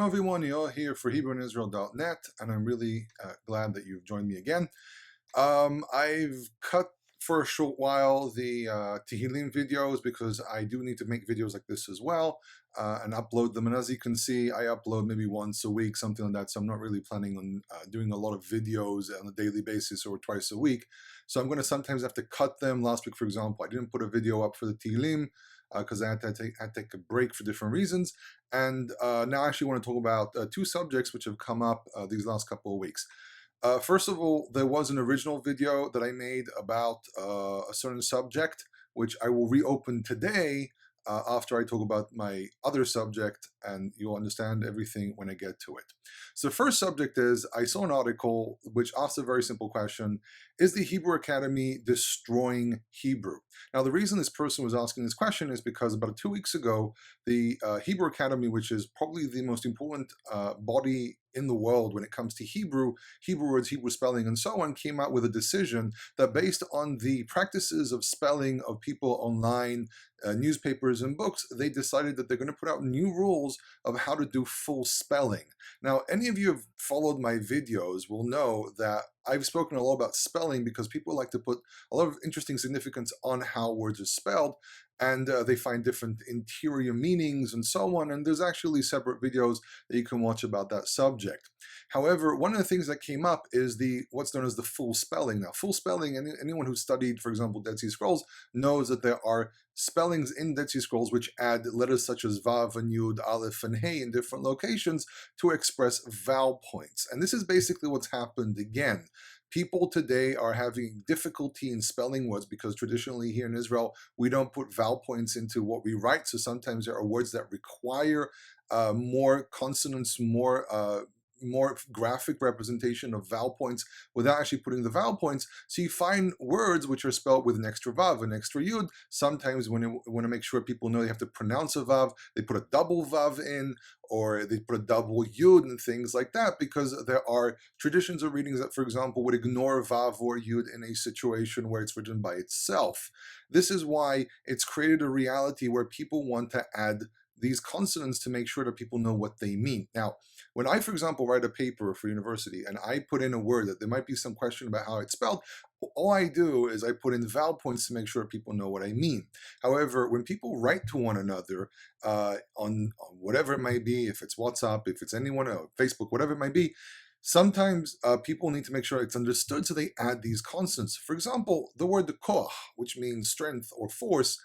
Hello everyone, you're here for HebrewInIsrael.net, and I'm really glad that you've joined me again. I've cut for a short while the Tehillim videos because I do need to make videos like this as well and upload them. And as you can see, I upload maybe once a week, something like that. So I'm not really planning on doing a lot of videos on a daily basis or twice a week. So I'm going to sometimes have to cut them. Last week, for example, I didn't put a video up for the Tehillim because I had to take a break for different reasons. And now I actually want to talk about two subjects which have come up these last couple of weeks. First of all, there was an original video that I made about a certain subject, which I will reopen today after I talk about my other subject, and you'll understand everything when I get to it. So the first subject is, I saw an article which asked a very simple question: is the Hebrew Academy destroying Hebrew? Now, the reason this person was asking this question is because about 2 weeks ago, the Hebrew Academy, which is probably the most important body in the world when it comes to Hebrew words, Hebrew spelling, and so on, came out with a decision that based on the practices of spelling of people online, newspapers and books, they decided that they're going to put out new rules of how to do full spelling. Now, any of you who have followed my videos will know that I've spoken a lot about spelling because people like to put a lot of interesting significance on how words are spelled, and they find different interior meanings and so on, and there's actually separate videos that you can watch about that subject. However, one of the things that came up is what's known as the full spelling. Now, full spelling, anyone who studied, for example, Dead Sea Scrolls knows that there are spellings in Dead Sea Scrolls which add letters such as Vav and Yud, Aleph and Hey in different locations to express vowel points. And this is basically what's happened again. People today are having difficulty in spelling words because traditionally here in Israel, we don't put vowel points into what we write. So sometimes there are words that require more consonants, more graphic representation of vowel points without actually putting the vowel points. So you find words which are spelled with an extra vav, an extra yud. Sometimes when you want to make sure people know they have to pronounce a vav, they put a double vav in, or they put a double yud and things like that, because there are traditions or readings that, for example, would ignore vav or yud in a situation where it's written by itself. This is why it's created a reality where people want to add these consonants to make sure that people know what they mean. Now, when I, for example, write a paper for university and I put in a word that there might be some question about how it's spelled, all I do is I put in vowel points to make sure people know what I mean. However, when people write to one another on whatever it might be, if it's WhatsApp, if it's anyone, Facebook, whatever it might be, sometimes people need to make sure it's understood, so they add these consonants. For example, the word koach, which means strength or force,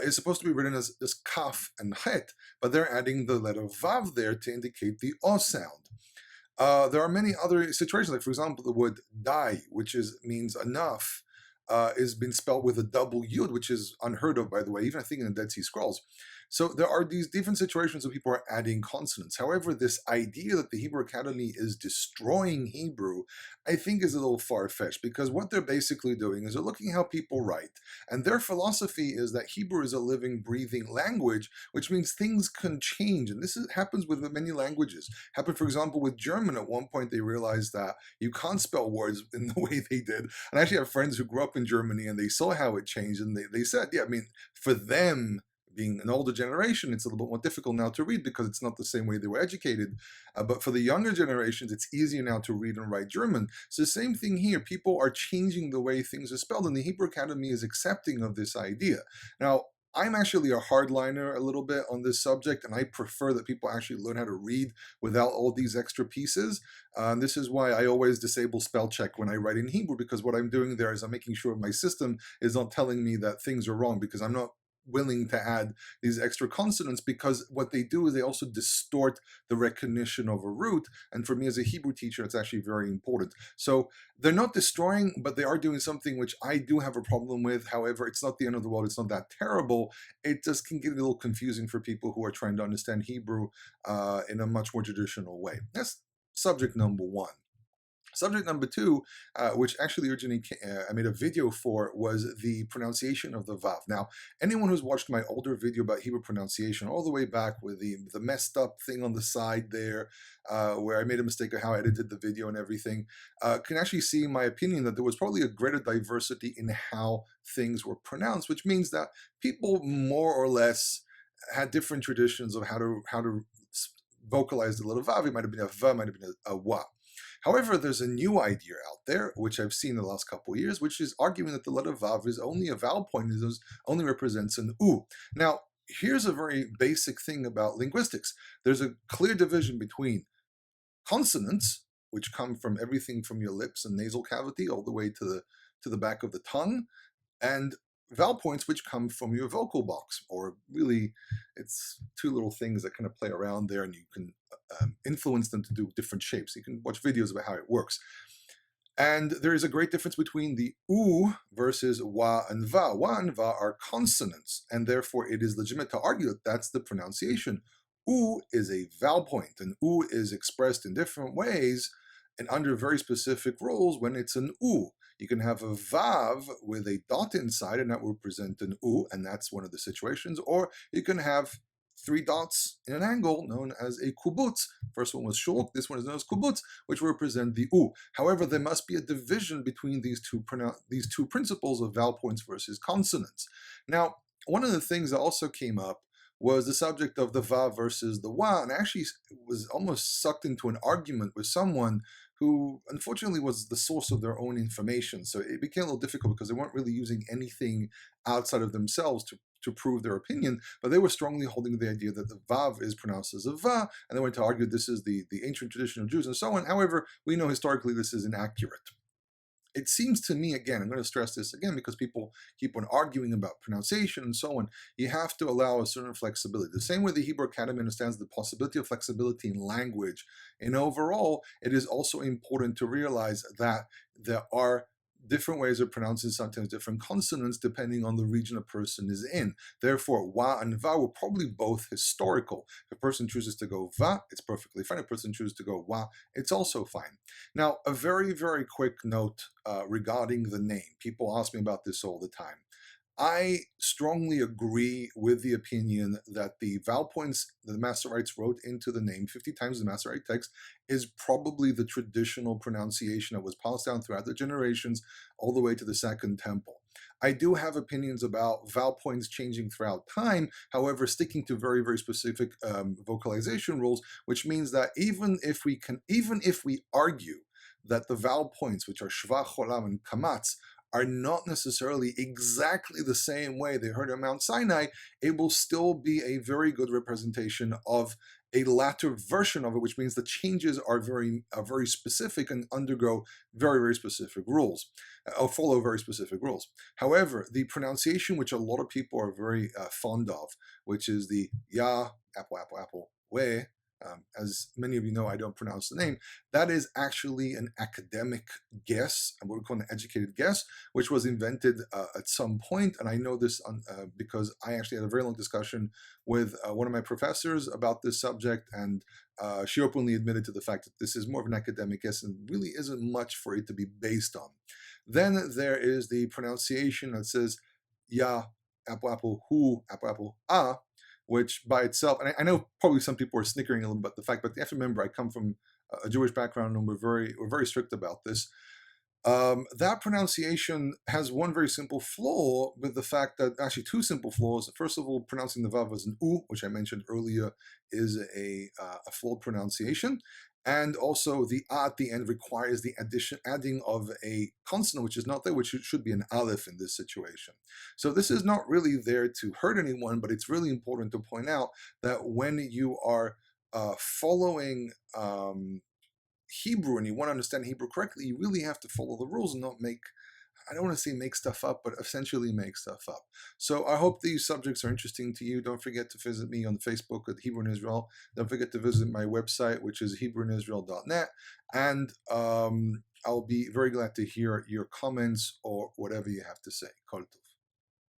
is supposed to be written as kaf and het, but they're adding the letter vav there to indicate the o sound. There are many other situations, like for example, the word die, which means enough, is been spelled with a double yud, which is unheard of, by the way, even I think in the Dead Sea Scrolls. So there are these different situations where people are adding consonants. However, this idea that the Hebrew Academy is destroying Hebrew, I think is a little far-fetched, because what they're basically doing is they're looking how people write, and their philosophy is that Hebrew is a living, breathing language, which means things can change, and happens with many languages. Happened, for example, with German. At one point, they realized that you can't spell words in the way they did. And I actually have friends who grew up in Germany, and they saw how it changed, and they said, yeah, I mean, for them, being an older generation, it's a little bit more difficult now to read because it's not the same way they were educated. But for the younger generations, it's easier now to read and write German. So the same thing here. People are changing the way things are spelled, and the Hebrew Academy is accepting of this idea. Now, I'm actually a hardliner a little bit on this subject, and I prefer that people actually learn how to read without all these extra pieces. This is why I always disable spell check when I write in Hebrew, because what I'm doing there is I'm making sure my system is not telling me that things are wrong, because I'm not willing to add these extra consonants, because what they do is they also distort the recognition of a root, and for me as a Hebrew teacher, it's actually very important. So they're not destroying, but they are doing something which I do have a problem with. However, it's not the end of the world. It's not that terrible. It just can get a little confusing for people who are trying to understand Hebrew in a much more traditional way. That's subject number one. Subject number two, which actually originally I made a video for, was the pronunciation of the Vav. Now, anyone who's watched my older video about Hebrew pronunciation, all the way back with the messed up thing on the side there, where I made a mistake of how I edited the video and everything, can actually see in my opinion that there was probably a greater diversity in how things were pronounced, which means that people more or less had different traditions of how to vocalized the letter vav, it might have been a v, might have been a wa. However, there's a new idea out there, which I've seen in the last couple of years, which is arguing that the letter vav is only a vowel point, it only represents an u. Now, here's a very basic thing about linguistics. There's a clear division between consonants, which come from everything from your lips and nasal cavity all the way to the back of the tongue, and vowel points, which come from your vocal box, or really it's two little things that kind of play around there, and you can influence them to do different shapes. You can watch videos about how it works. And there is a great difference between the u versus wa and va. Wa and va are consonants, and therefore it is legitimate to argue that that's the pronunciation. U is a vowel point, and u is expressed in different ways and under very specific rules when it's an u. You can have a vav with a dot inside, and that will represent an u, and that's one of the situations. Or you can have three dots in an angle known as a kubutz. First one was shulk, this one is known as kubutz, which will represent the u. However, there must be a division between these two principles of vowel points versus consonants. Now, one of the things that also came up was the subject of the va versus the wa, and I actually was almost sucked into an argument with someone who unfortunately was the source of their own information. So it became a little difficult because they weren't really using anything outside of themselves to prove their opinion, but they were strongly holding the idea that the vav is pronounced as a va, and they went to argue this is the ancient tradition of Jews and so on. However, we know historically this is inaccurate. It seems to me, again, I'm going to stress this again because people keep on arguing about pronunciation and so on, you have to allow a certain flexibility. The same way the Hebrew Academy understands the possibility of flexibility in language, and overall, it is also important to realize that there are different ways of pronouncing sometimes different consonants depending on the region a person is in. Therefore, wa and va were probably both historical. If a person chooses to go va, it's perfectly fine. If a person chooses to go wa, it's also fine. Now, a very, very quick note regarding the name. People ask me about this all the time. I strongly agree with the opinion that the vowel points that the Masoretes wrote into the name 50 times in the Masoretic text is probably the traditional pronunciation that was passed down throughout the generations all the way to the Second Temple. I do have opinions about vowel points changing throughout time, however, sticking to very, very specific vocalization rules, which means that even if we argue that the vowel points, which are shva, cholam, and kamatz, are not necessarily exactly the same way they heard at Mount Sinai, it will still be a very good representation of a latter version of it, which means the changes are very specific and undergo very, very specific rules, or follow very specific rules. However, the pronunciation, which a lot of people are very fond of, which is the ya, apple, apple, apple, we, as many of you know, I don't pronounce the name. That is actually an academic guess, what we call an educated guess, which was invented at some point. And I know this because I actually had a very long discussion with one of my professors about this subject, and she openly admitted to the fact that this is more of an academic guess and really isn't much for it to be based on. Then there is the pronunciation that says ya, apple, apple, hu, apple, apple, ah, which by itself, and I know probably some people are snickering a little bit at the fact, but you have to remember I come from a Jewish background and we're very strict about this. That pronunciation has one very simple flaw with the fact that, actually two simple flaws. First of all, pronouncing the vav as an u, which I mentioned earlier, is a flawed pronunciation. And also the a at the end requires the adding of a consonant, which is not there, which should be an aleph in this situation. So this is not really there to hurt anyone, but it's really important to point out that when you are following Hebrew and you want to understand Hebrew correctly, you really have to follow the rules and not make, I don't want to say make stuff up, but essentially make stuff up. So I hope these subjects are interesting to you. Don't forget to visit me on Facebook at Hebrew in Israel. Don't forget to visit my website, which is hebrewinisrael.net. And I'll be very glad to hear your comments or whatever you have to say. Kol tov.